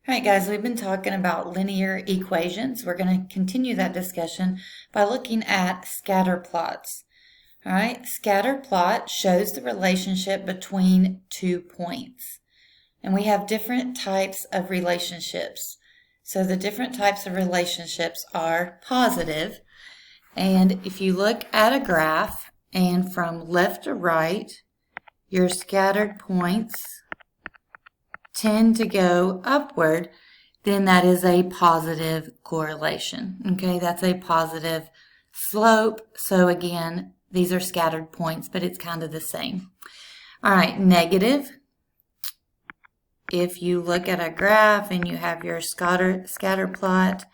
All right, guys, we've been talking about linear equations. We're going to continue that discussion by looking at scatter plots. All right, scatter plot shows the relationship between 2 points. And we have different types of relationships. So the different types of relationships are positive. And if you look at a graph and from left to right, your scattered points tend to go upward, then that is a positive correlation. Okay, that's a positive slope. So again, these are scattered points, but it's kind of the same. All right, negative. If you look at a graph and you have your scatter plot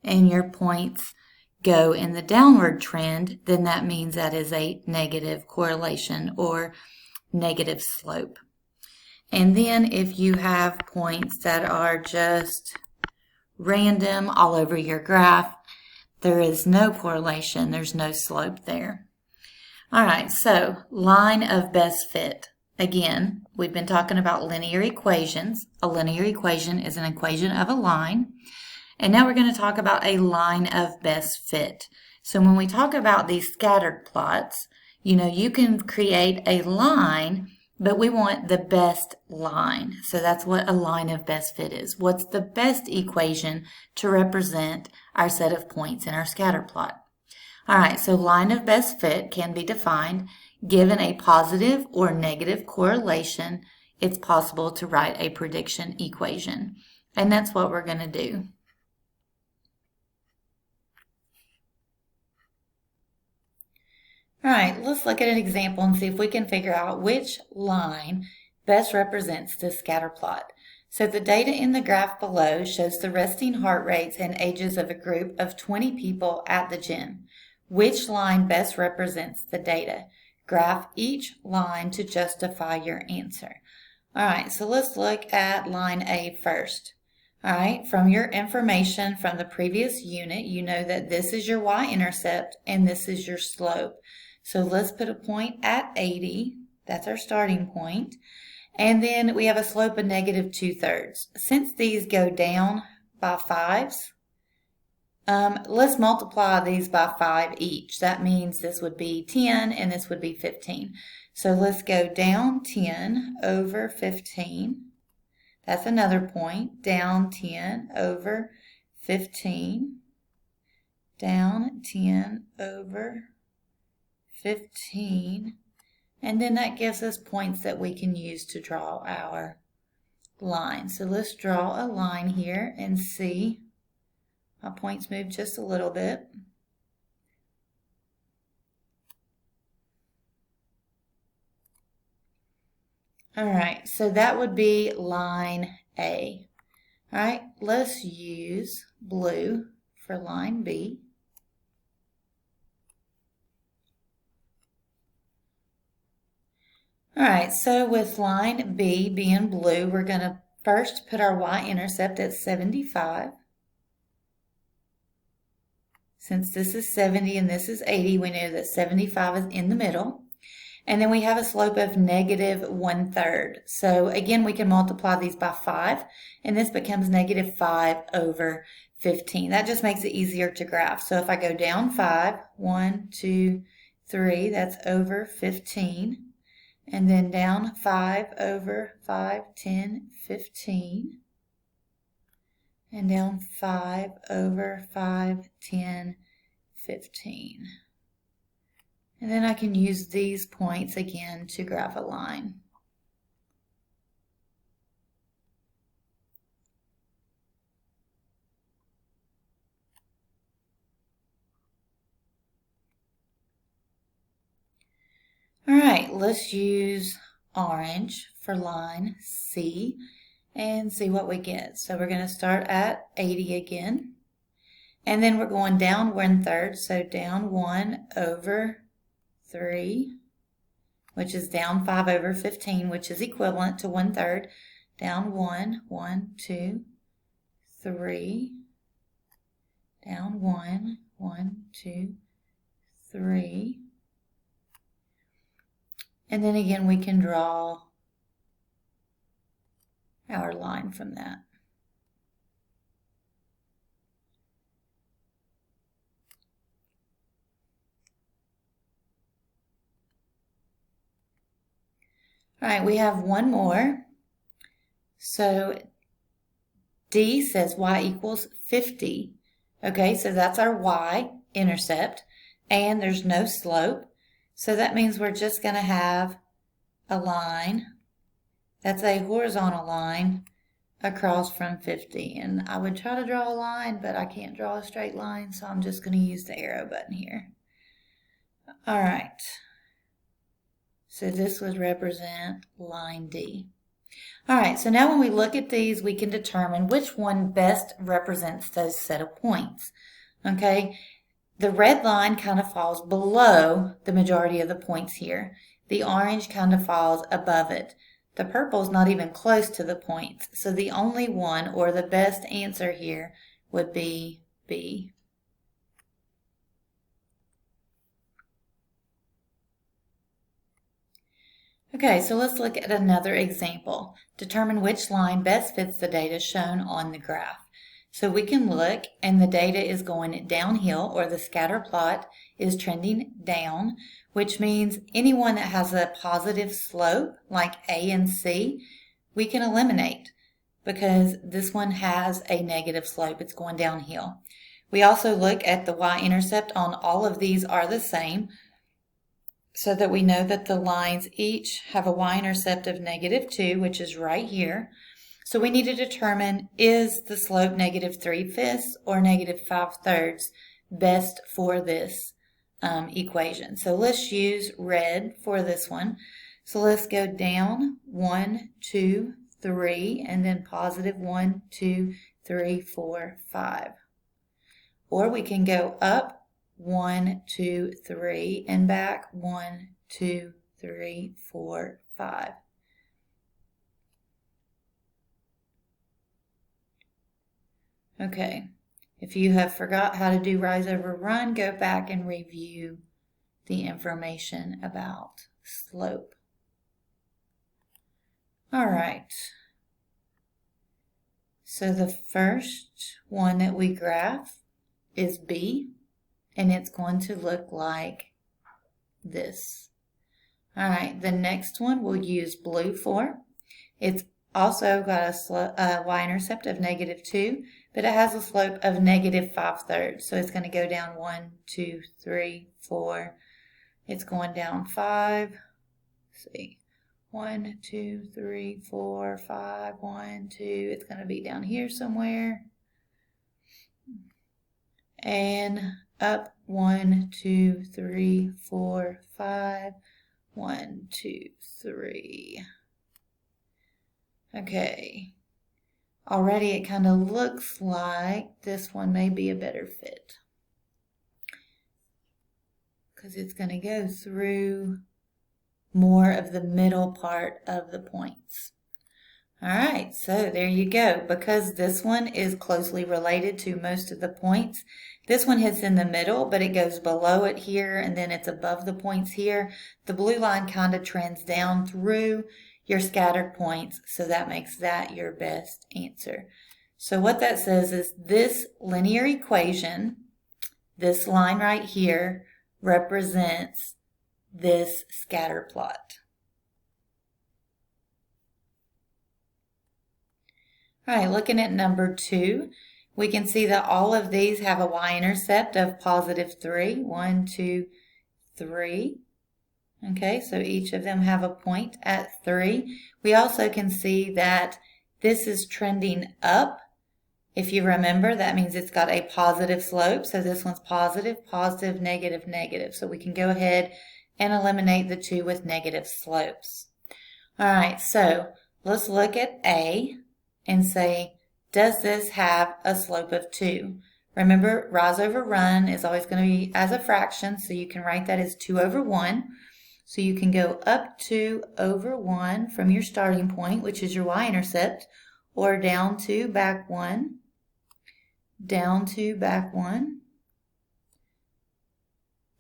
and your points go in the downward trend, then that means that is a negative correlation or negative slope. And then if you have points that are just random all over your graph, there is no correlation, there's no slope there. All right, so line of best fit. Again, we've been talking about linear equations. A linear equation is an equation of a line. And now we're going to talk about a line of best fit. So when we talk about these scattered plots, you can create a line, but we want the best line. So that's what a line of best fit is. What's the best equation to represent our set of points in our scatter plot? All right, so line of best fit can be defined. Given a positive or negative correlation, it's possible to write a prediction equation. And that's what we're going to do. All right, let's look at an example and see if we can figure out which line best represents this scatter plot. So the data in the graph below shows the resting heart rates and ages of a group of 20 people at the gym. Which line best represents the data? Graph each line to justify your answer. All right, so let's look at line A first. All right, from your information from the previous unit, you know that this is your y-intercept and this is your slope. So let's put a point at 80. That's our starting point. And then we have a slope of negative 2/3. Since these go down by 5s, let's multiply these by 5 each. That means this would be 10 and this would be 15. So let's go down 10 over 15. That's another point. Down 10 over 15. Down 10 over 15. And then that gives us points that we can use to draw our line. So let's draw a line here and see. My points move just a little bit. All right, so that would be line A. All right, let's use blue for line B. All right, so with line B being blue, we're going to first put our y-intercept at 75. Since this is 70 and this is 80, we know that 75 is in the middle. And then we have a slope of negative 1/3. So again, we can multiply these by 5, and this becomes negative 5 over 15. That just makes it easier to graph. So if I go down 5, 1, 2, 3, that's over 15. And then down 5 over 5, 10, 15. And down 5 over 5, 10, 15. And then I can use these points again to graph a line. All right, let's use orange for line C and see what we get. So we're going to start at 80 again. And then we're going down 1/3, so down 1 over 3, which is down 5 over 15, which is equivalent to 1/3. Down 1, 1, 2, 3. Down 1, 1, 2, 3. And then again, we can draw our line from that. All right, we have one more. So D says y equals 50. Okay, so that's our y-intercept, and there's no slope. So that means we're just going to have a line that's a horizontal line across from 50. And I would try to draw a line, but I can't draw a straight line, so I'm just going to use the arrow button here. All right. So this would represent line D. All right, so now when we look at these, we can determine which one best represents those set of points. Okay, the red line kind of falls below the majority of the points here. The orange kind of falls above it. The purple is not even close to the points. So the only one, or the best answer here, would be B. Okay, so let's look at another example. Determine which line best fits the data shown on the graph. So we can look, and the data is going downhill, or the scatter plot is trending down, which means anyone that has a positive slope, like A and C, we can eliminate because this one has a negative slope. It's going downhill. We also look at the y-intercept on all of these are the same, so that we know that the lines each have a y-intercept of -2, which is right here. So we need to determine, is the slope -3/5 or -5/3 best for this equation. So let's use red for this one. So let's go down 1, 2, 3, and then +1, 2, 3, 4, 5. Or we can go up 1, 2, 3, and back 1, 2, 3, 4, 5. Okay, if you have forgot how to do rise over run, go back and review the information about slope. All right, so the first one that we graph is B, and it's going to look like this. All right, the next one we'll use blue for. It's also got a y-intercept of -2, but it has a slope of -5/3. So it's going to go down 1, 2, 3, 4. It's going down 5. Let's see. 1, 2, 3, 4, 5, 1, 2. It's going to be down here somewhere. And up 1, 2, 3, 4, 5. 1, 2, 3. Okay. Already it kind of looks like this one may be a better fit, because it's going to go through more of the middle part of the points. All right, so there you go. Because this one is closely related to most of the points, this one hits in the middle, but it goes below it here, and then it's above the points here. The blue line kind of trends down through your scattered points, so that makes that your best answer. So what that says is this linear equation, this line right here, represents this scatter plot. All right, looking at number 2, we can see that all of these have a y-intercept of +3. 1, 2, 3. Okay, so each of them have a point at 3. We also can see that this is trending up. If you remember, that means it's got a positive slope. So this one's positive, positive, negative, negative. So we can go ahead and eliminate the 2 with negative slopes. All right, so let's look at A and say, does this have a slope of 2? Remember, rise over run is always going to be as a fraction, so you can write that as 2 over 1. So you can go up 2 over 1 from your starting point, which is your y-intercept, or down 2, back 1, down 2, back 1,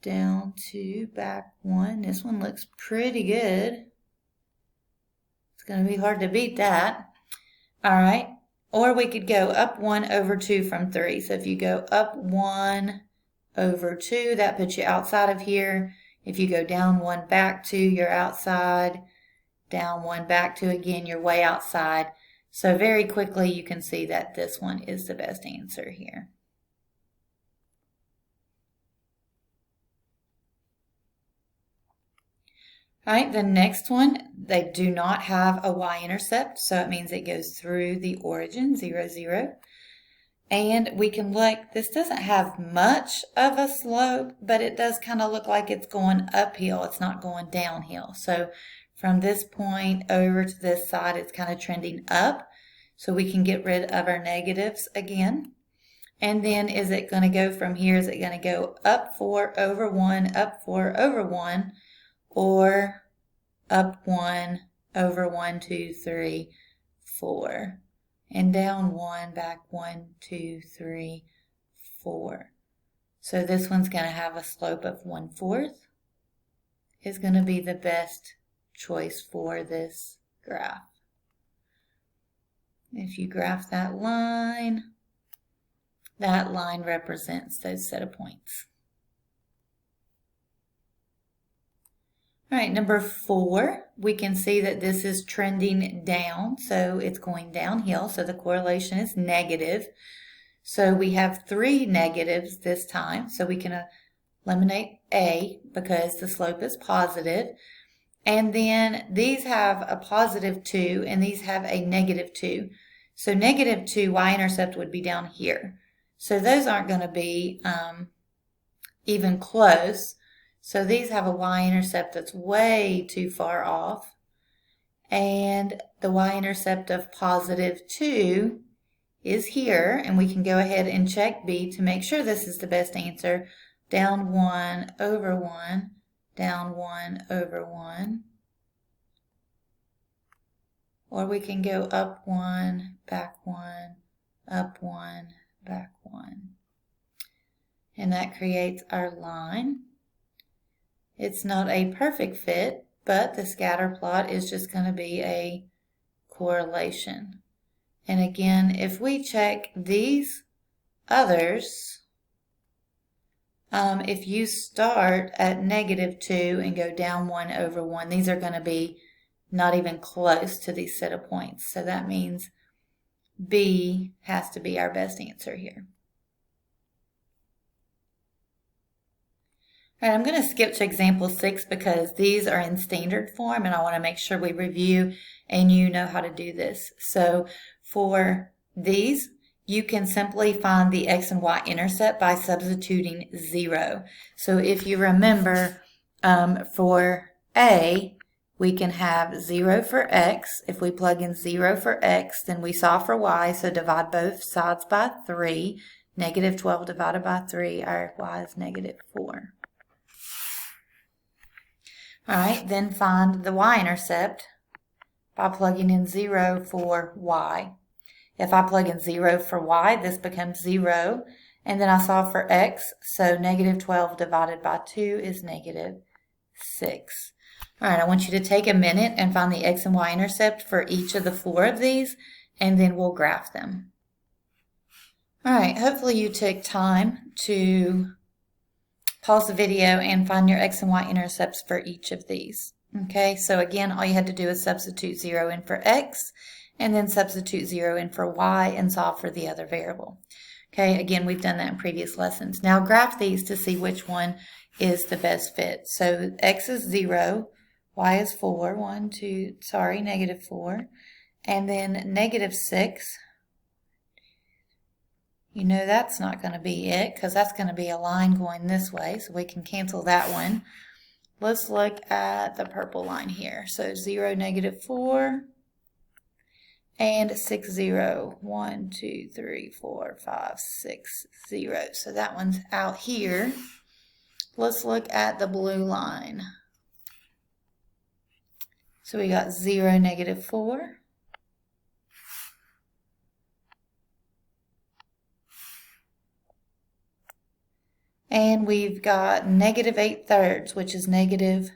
down 2, back 1. This one looks pretty good. It's going to be hard to beat that. All right. Or we could go up 1 over 2 from 3. So if you go up 1 over 2, that puts you outside of here. If you go down 1 back 2, you're outside. down 1, back to again, you're way outside. So very quickly you can see that this one is the best answer here. All right, the next one, they do not have a y-intercept, so it means it goes through the origin, 0, 0. And we can look, this doesn't have much of a slope, but it does kind of look like it's going uphill. It's not going downhill. So from this point over to this side, it's kind of trending up. So we can get rid of our negatives again. And then is it going to go from here? Is it going to go up 4 over 1, up 4 over 1, or up 1 over 1, 2, 3, 4? And down 1, back 1, 2, 3, 4. So this one's going to have a slope of 1/4. Is going to be the best choice for this graph. If you graph that line represents those set of points. All right, number 4, we can see that this is trending down, so it's going downhill, so the correlation is negative. So we have 3 negatives this time, so we can eliminate A because the slope is positive. And then these have a positive 2, and these have a negative 2. So negative 2 y-intercept would be down here. So those aren't going to be even close. So these have a y-intercept that's way too far off. And the y-intercept of positive 2 is here. And we can go ahead and check B to make sure this is the best answer. Down 1 over 1, down 1 over 1. Or we can go up 1, back 1, up 1, back 1. And that creates our line. It's not a perfect fit, but the scatter plot is just going to be a correlation. And again, if we check these others, if you start at negative 2 and go down 1 over 1, these are going to be not even close to these set of points. So that means B has to be our best answer here. All right, I'm going to skip to example 6 because these are in standard form and I want to make sure we review and you know how to do this. So for these, you can simply find the x and y intercept by substituting 0. So if you remember, for A, we can have 0 for x. If we plug in 0 for x, then we solve for y, so divide both sides by 3. Negative 12 divided by 3, our y is negative 4. All right, then find the y-intercept by plugging in 0 for y. If I plug in 0 for y, this becomes 0. And then I solve for x, so negative 12 divided by 2 is negative 6. All right, I want you to take a minute and find the x and y intercept for each of the 4 of these, and then we'll graph them. All right, hopefully you took time to pause the video and find your x and y intercepts for each of these. Okay, so again, all you had to do is substitute 0 in for x, and then substitute 0 in for y and solve for the other variable. Okay, again, we've done that in previous lessons. Now graph these to see which one is the best fit. So x is 0, y is 4, negative 4, and then negative 6. You know that's not going to be it because that's going to be a line going this way, so we can cancel that one. Let's look at the purple line here. So 0, negative 4, and 6, 0. 1, 2, 3, 4, 5, 6, 0. So that one's out here. Let's look at the blue line. So we got 0, negative 4. And we've got negative 8/3, which is negative,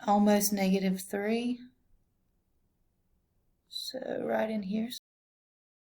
almost negative 3. So right in here.